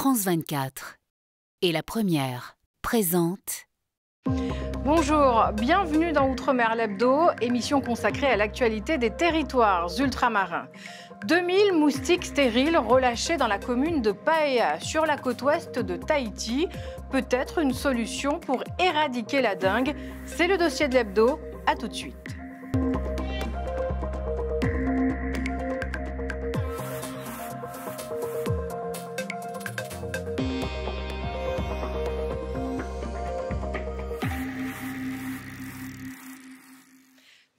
France 24 et La Première présente. Bonjour, bienvenue dans Outre-mer l'Hebdo, émission consacrée à l'actualité des territoires ultramarins. 2000 moustiques stériles relâchés dans la commune de Paea, sur la côte ouest de Tahiti. Peut-être une solution pour éradiquer la dengue. C'est le dossier de l'Hebdo. À tout de suite.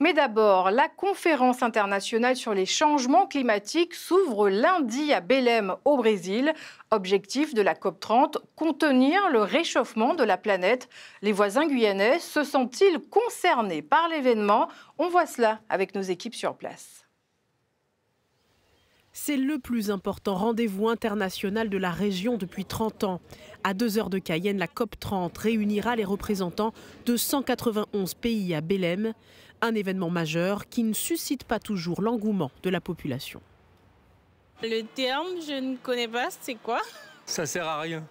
Mais d'abord, la conférence internationale sur les changements climatiques s'ouvre lundi à Belém, au Brésil. Objectif de la COP30, contenir le réchauffement de la planète. Les voisins guyanais se sentent-ils concernés par l'événement? On voit cela avec nos équipes sur place. C'est le plus important rendez-vous international de la région depuis 30 ans. À 2 heures de Cayenne, la COP30 réunira les représentants de 191 pays à Belém. Un événement majeur qui ne suscite pas toujours l'engouement de la population. Le terme, je ne connais pas, c'est quoi? Ça sert à rien.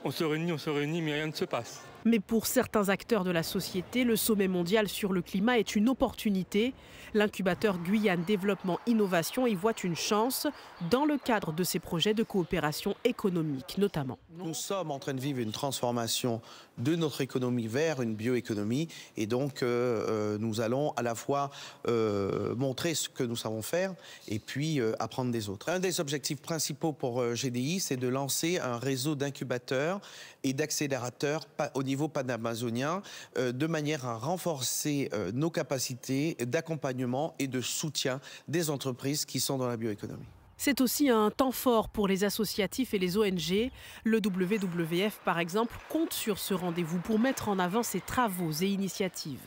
On se réunit, mais rien ne se passe. Mais pour certains acteurs de la société, le sommet mondial sur le climat est une opportunité. L'incubateur Guyane Développement Innovation y voit une chance dans le cadre de ses projets de coopération économique notamment. Nous sommes en train de vivre une transformation de notre économie vers une bioéconomie et donc nous allons à la fois montrer ce que nous savons faire et puis apprendre des autres. Un des objectifs principaux pour GDI, c'est de lancer un réseau d'incubateurs et d'accélérateurs au niveau panamazonien de manière à renforcer nos capacités d'accompagnement et de soutien des entreprises qui sont dans la bioéconomie. C'est aussi un temps fort pour les associatifs et les ONG. Le WWF, par exemple, compte sur ce rendez-vous pour mettre en avant ses travaux et initiatives.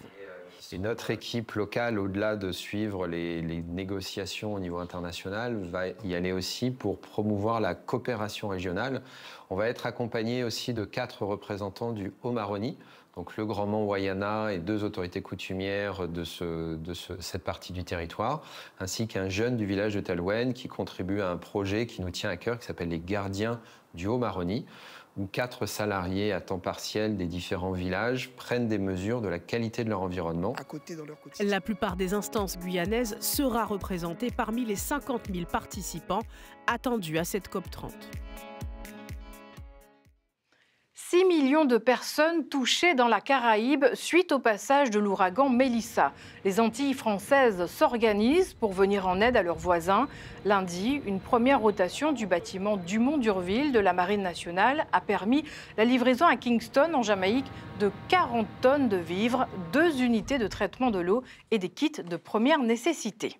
Et notre équipe locale, au-delà de suivre les négociations au niveau international, va y aller aussi pour promouvoir la coopération régionale. On va être accompagné aussi de 4 représentants du Haut-Maroni, donc le Grand Mont Wayana et 2 autorités coutumières de cette partie du territoire, ainsi qu'un jeune du village de Talouenne qui contribue à un projet qui nous tient à cœur, qui s'appelle les Gardiens du Haut-Maroni, où 4 salariés à temps partiel des différents villages prennent des mesures de la qualité de leur environnement. La plupart des instances guyanaises sera représentée parmi les 50 000 participants attendus à cette COP30. 6 millions de personnes touchées dans la Caraïbe suite au passage de l'ouragan Mélissa. Les Antilles françaises s'organisent pour venir en aide à leurs voisins. Lundi, une première rotation du bâtiment Dumont-d'Urville de la Marine nationale a permis la livraison à Kingston, en Jamaïque, de 40 tonnes de vivres, 2 unités de traitement de l'eau et des kits de première nécessité.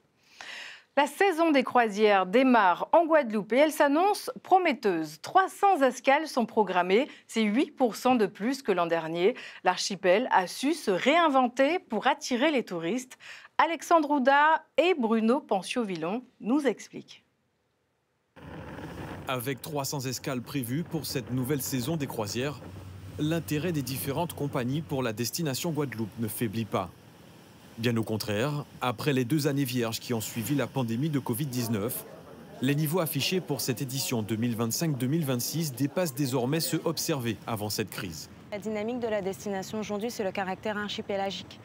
La saison des croisières démarre en Guadeloupe et elle s'annonce prometteuse. 300 escales sont programmées, c'est 8% de plus que l'an dernier. L'archipel a su se réinventer pour attirer les touristes. Alexandre Ouda et Bruno Pancio-Villon nous expliquent. Avec 300 escales prévues pour cette nouvelle saison des croisières, l'intérêt des différentes compagnies pour la destination Guadeloupe ne faiblit pas. Bien au contraire, après les 2 années vierges qui ont suivi la pandémie de Covid-19, les niveaux affichés pour cette édition 2025-2026 dépassent désormais ceux observés avant cette crise. La dynamique de la destination aujourd'hui, c'est le caractère archipélagique.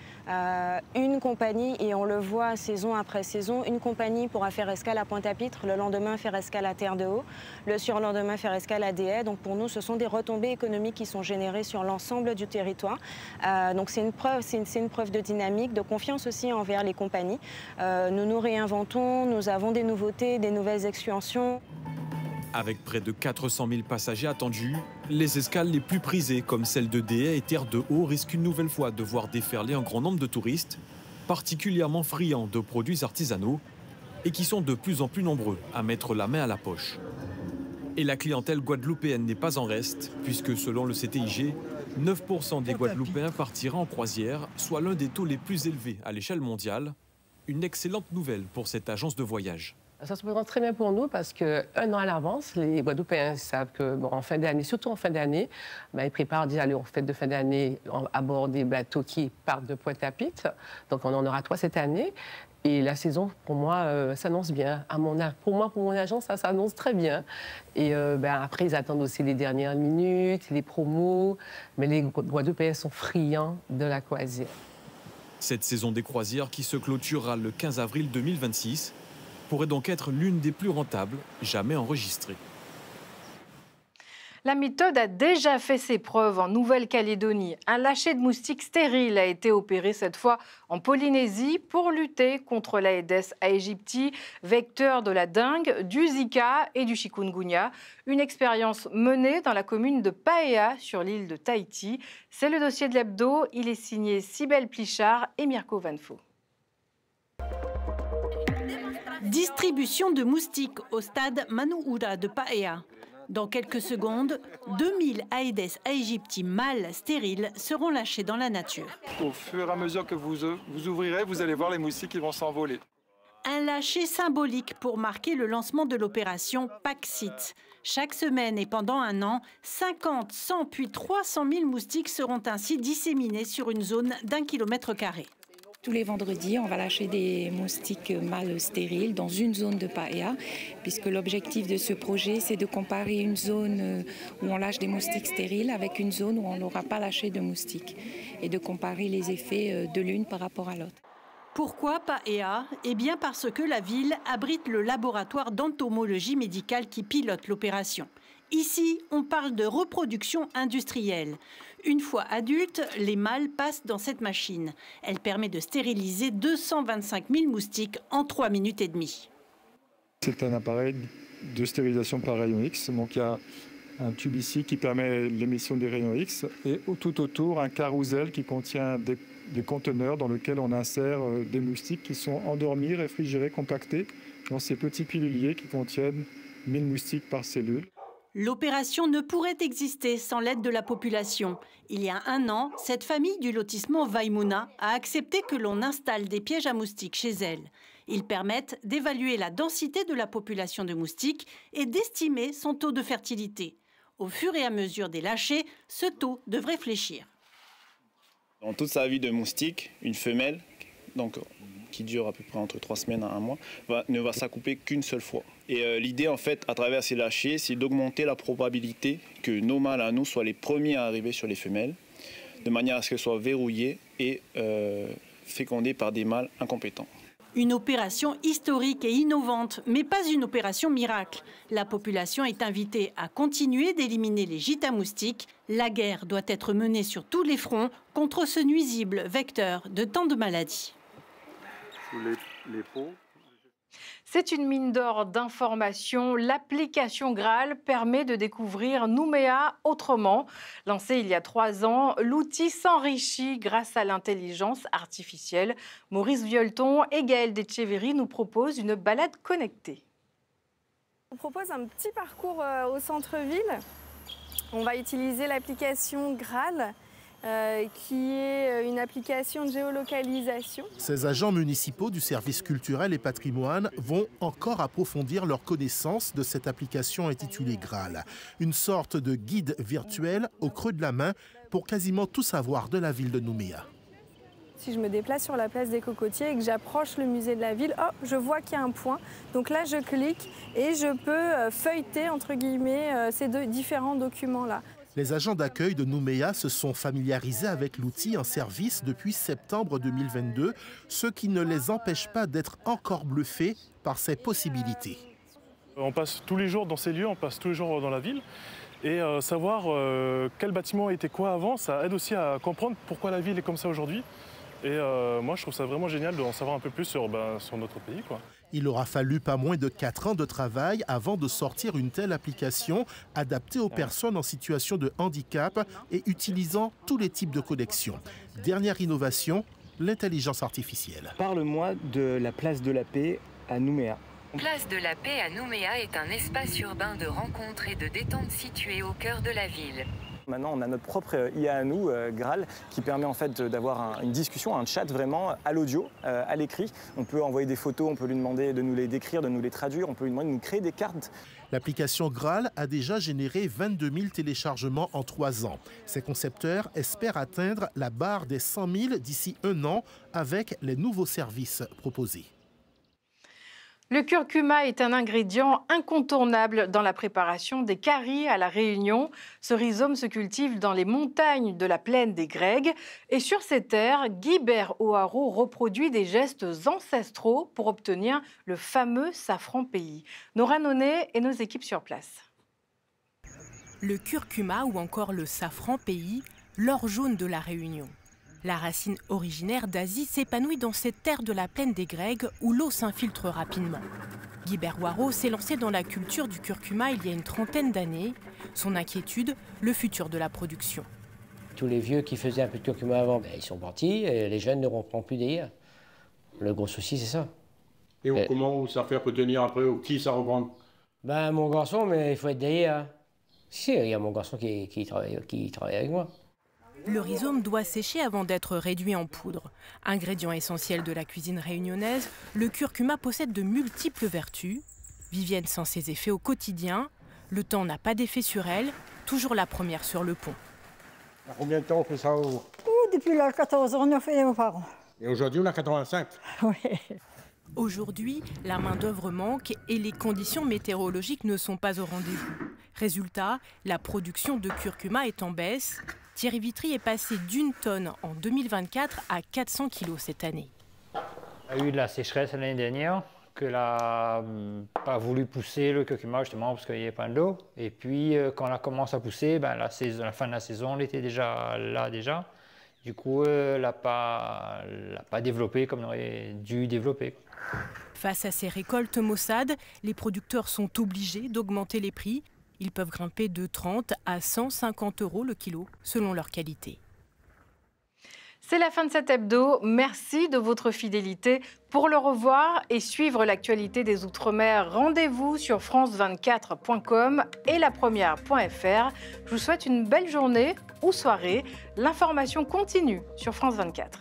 Une compagnie, et on le voit saison après saison, une compagnie pourra faire escale à Pointe-à-Pitre, le lendemain faire escale à Terre-de-Haut, le surlendemain faire escale à Des Haies. Donc pour nous, ce sont des retombées économiques qui sont générées sur l'ensemble du territoire. Donc c'est une preuve de dynamique, de confiance aussi envers les compagnies. Nous nous réinventons, nous avons des nouveautés, des nouvelles extensions. Avec près de 400 000 passagers attendus, les escales les plus prisées, comme celle de Des Haies et Terre-de-Haut, risquent une nouvelle fois de voir déferler un grand nombre de touristes, particulièrement friands de produits artisanaux, et qui sont de plus en plus nombreux à mettre la main à la poche. Et la clientèle guadeloupéenne n'est pas en reste, puisque selon le CTIG, 9% des Guadeloupéens partira en croisière, soit l'un des taux les plus élevés à l'échelle mondiale. Une excellente nouvelle pour cette agence de voyage. Ça se présente très bien pour nous parce qu'un an à l'avance, les Guadeloupéens savent que, en fin d'année, surtout en fin d'année, ils préparent d'y aller en fête de fin d'année à bord des bateaux qui partent de Pointe-à-Pitre. Donc on en aura 3 cette année. Et la saison, pour moi, s'annonce bien. Pour mon agence, ça s'annonce très bien. Et après, ils attendent aussi les dernières minutes, les promos. Mais les Guadeloupéens sont friands de la croisière. Cette saison des croisières, qui se clôturera le 15 avril 2026, pourrait donc être l'une des plus rentables jamais enregistrées. La méthode a déjà fait ses preuves en Nouvelle-Calédonie. Un lâcher de moustiques stérile a été opéré cette fois en Polynésie pour lutter contre l'Aedes aegypti, vecteur de la dengue, du Zika et du chikungunya. Une expérience menée dans la commune de Paea sur l'île de Tahiti. C'est le dossier de l'Hebdo. Il est signé Cybèle Plichard et Mirko Vanfo. Distribution de moustiques au stade Manuhura de Paea. Dans quelques secondes, 2000 Aedes aegypti mâles stériles seront lâchés dans la nature. Au fur et à mesure que vous ouvrirez, vous allez voir les moustiques qui vont s'envoler. Un lâcher symbolique pour marquer le lancement de l'opération Paxit. Chaque semaine et pendant un an, 50, 100 puis 300 000 moustiques seront ainsi disséminés sur une zone d'1 km². Tous les vendredis, on va lâcher des moustiques mâles stériles dans une zone de Paea, puisque l'objectif de ce projet, c'est de comparer une zone où on lâche des moustiques stériles avec une zone où on n'aura pas lâché de moustiques, et de comparer les effets de l'une par rapport à l'autre. Pourquoi Paea? Eh bien parce que la ville abrite le laboratoire d'entomologie médicale qui pilote l'opération. Ici, on parle de reproduction industrielle. Une fois adultes, les mâles passent dans cette machine. Elle permet de stériliser 225 000 moustiques en 3 minutes et demie. C'est un appareil de stérilisation par rayon X. Donc il y a un tube ici qui permet l'émission des rayons X et tout autour un carrousel qui contient des conteneurs dans lesquels on insère des moustiques qui sont endormis, réfrigérés, compactés dans ces petits piluliers qui contiennent 1000 moustiques par cellule. L'opération ne pourrait exister sans l'aide de la population. Il y a un an, cette famille du lotissement Vaimouna a accepté que l'on installe des pièges à moustiques chez elle. Ils permettent d'évaluer la densité de la population de moustiques et d'estimer son taux de fertilité. Au fur et à mesure des lâchers, ce taux devrait fléchir. Dans toute sa vie de moustique, une femelle, donc, qui dure à peu près entre 3 semaines à 1 mois, ne va s'accouper qu'une seule fois. Et l'idée, en fait, à travers ces lâchers, c'est d'augmenter la probabilité que nos mâles à nous soient les premiers à arriver sur les femelles, de manière à ce qu'elles soient verrouillées et fécondées par des mâles incompétents. Une opération historique et innovante, mais pas une opération miracle. La population est invitée à continuer d'éliminer les gîtes à moustiques. La guerre doit être menée sur tous les fronts contre ce nuisible vecteur de tant de maladies. Les pots. C'est une mine d'or d'informations. L'application Graal permet de découvrir Nouméa autrement. Lancé il y a 3 ans, l'outil s'enrichit grâce à l'intelligence artificielle. Maurice Violeton et Gaëlle Decheverry nous proposent une balade connectée. On propose un petit parcours au centre-ville. On va utiliser l'application Graal. Qui est une application de géolocalisation. Ces agents municipaux du service culturel et patrimoine vont encore approfondir leur connaissance de cette application intitulée Graal. Une sorte de guide virtuel au creux de la main pour quasiment tout savoir de la ville de Nouméa. Si je me déplace sur la place des Cocotiers et que j'approche le musée de la ville, oh, je vois qu'il y a un point. Donc là, je clique et je peux feuilleter, entre guillemets, ces différents documents-là. Les agents d'accueil de Nouméa se sont familiarisés avec l'outil en service depuis septembre 2022, ce qui ne les empêche pas d'être encore bluffés par ses possibilités. On passe tous les jours dans ces lieux, on passe tous les jours dans la ville. Et savoir quel bâtiment était quoi avant, ça aide aussi à comprendre pourquoi la ville est comme ça aujourd'hui. Et moi, je trouve ça vraiment génial d'en savoir un peu plus sur notre pays, quoi. Il aura fallu pas moins de 4 ans de travail avant de sortir une telle application adaptée aux personnes en situation de handicap et utilisant tous les types de connexions. Dernière innovation, l'intelligence artificielle. Parle-moi de la place de la Paix à Nouméa. Place de la Paix à Nouméa est un espace urbain de rencontre et de détente situé au cœur de la ville. Maintenant, on a notre propre IA à nous, Graal, qui permet en fait d'avoir une discussion, un chat vraiment à l'audio, à l'écrit. On peut envoyer des photos, on peut lui demander de nous les décrire, de nous les traduire, on peut lui demander de nous créer des cartes. L'application Graal a déjà généré 22 000 téléchargements en 3 ans. Ses concepteurs espèrent atteindre la barre des 100 000 d'ici 1 an avec les nouveaux services proposés. Le curcuma est un ingrédient incontournable dans la préparation des caries à La Réunion. Ce rhizome se cultive dans les montagnes de la plaine des Grègues. Et sur ces terres, Guibert O'Haraud reproduit des gestes ancestraux pour obtenir le fameux safran pays. Nora Nonnet et nos équipes sur place. Le curcuma ou encore le safran pays, l'or jaune de La Réunion. La racine originaire d'Asie s'épanouit dans cette terre de la plaine des Grègues où l'eau s'infiltre rapidement. Guibert O'Haraud s'est lancé dans la culture du curcuma il y a une trentaine d'années. Son inquiétude, le futur de la production. Tous les vieux qui faisaient un peu de curcuma avant, ils sont partis et les jeunes ne reprennent plus d'hier. Le gros souci, c'est ça. Et comment ça fait retenir après qui ça reprend? Ben, mon garçon, mais il faut être derrière. Si, il y a mon garçon qui travaille avec moi. Le rhizome doit sécher avant d'être réduit en poudre. Ingrédient essentiel de la cuisine réunionnaise, le curcuma possède de multiples vertus. Vivienne sent ses effets au quotidien. Le temps n'a pas d'effet sur elle, toujours la première sur le pont. Combien de temps on fait ça Depuis l'âge de 14 ans, on a fait nos parents. Et aujourd'hui, on a 85. Oui. Aujourd'hui, la main-d'œuvre manque et les conditions météorologiques ne sont pas au rendez-vous. Résultat, la production de curcuma est en baisse. Thierry Vitry est passé d'1 tonne en 2024 à 400 kg cette année. Il y a eu de la sécheresse l'année dernière, que n'a pas voulu pousser le curcuma justement parce qu'il n'y avait pas d'eau. Et puis quand on a commencé à pousser, la fin de la saison, elle était déjà là déjà. Du coup, elle n'a pas développé comme on aurait dû développer. Face à ces récoltes maussades, les producteurs sont obligés d'augmenter les prix. Ils peuvent grimper de 30 à 150 € le kilo, selon leur qualité. C'est la fin de cet hebdo. Merci de votre fidélité. Pour le revoir et suivre l'actualité des Outre-mer, rendez-vous sur france24.com et lapremière.fr. Je vous souhaite une belle journée ou soirée. L'information continue sur France 24.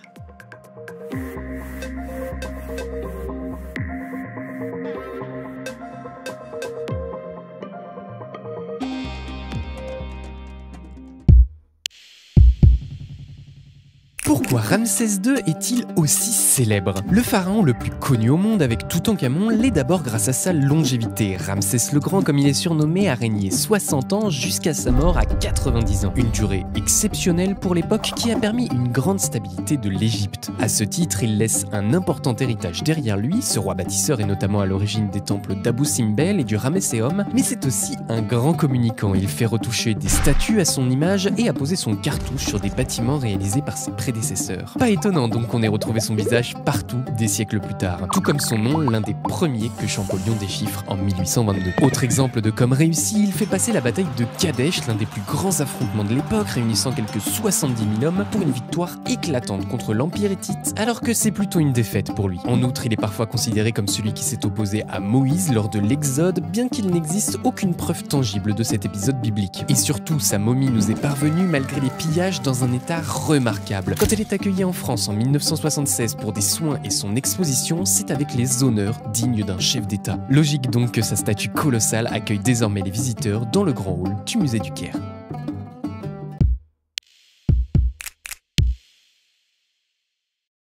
Pourquoi Ramsès II est-il aussi célèbre? Le pharaon le plus connu au monde avec Toutankhamon l'est d'abord grâce à sa longévité. Ramsès le Grand, comme il est surnommé, a régné 60 ans jusqu'à sa mort à 90 ans. Une durée exceptionnelle pour l'époque qui a permis une grande stabilité de l'Égypte. À ce titre, il laisse un important héritage derrière lui. Ce roi bâtisseur est notamment à l'origine des temples d'Abou Simbel et du Ramesséum, mais c'est aussi un grand communicant. Il fait retoucher des statues à son image et a posé son cartouche sur des bâtiments réalisés par ses prédécesseurs. Pas étonnant donc qu'on ait retrouvé son visage partout des siècles plus tard, tout comme son nom, l'un des premiers que Champollion déchiffre en 1822. Autre exemple de com réussi, il fait passer la bataille de Kadesh, l'un des plus grands affrontements de l'époque, réunissant quelques 70 000 hommes pour une victoire éclatante contre l'Empire hétite, alors que c'est plutôt une défaite pour lui. En outre, il est parfois considéré comme celui qui s'est opposé à Moïse lors de l'Exode, bien qu'il n'existe aucune preuve tangible de cet épisode biblique. Et surtout, sa momie nous est parvenue malgré les pillages dans un état remarquable. Quand elle est accueillie en France en 1976 pour des soins et son exposition, c'est avec les honneurs dignes d'un chef d'État. Logique donc que sa statue colossale accueille désormais les visiteurs dans le grand hall du musée du Caire.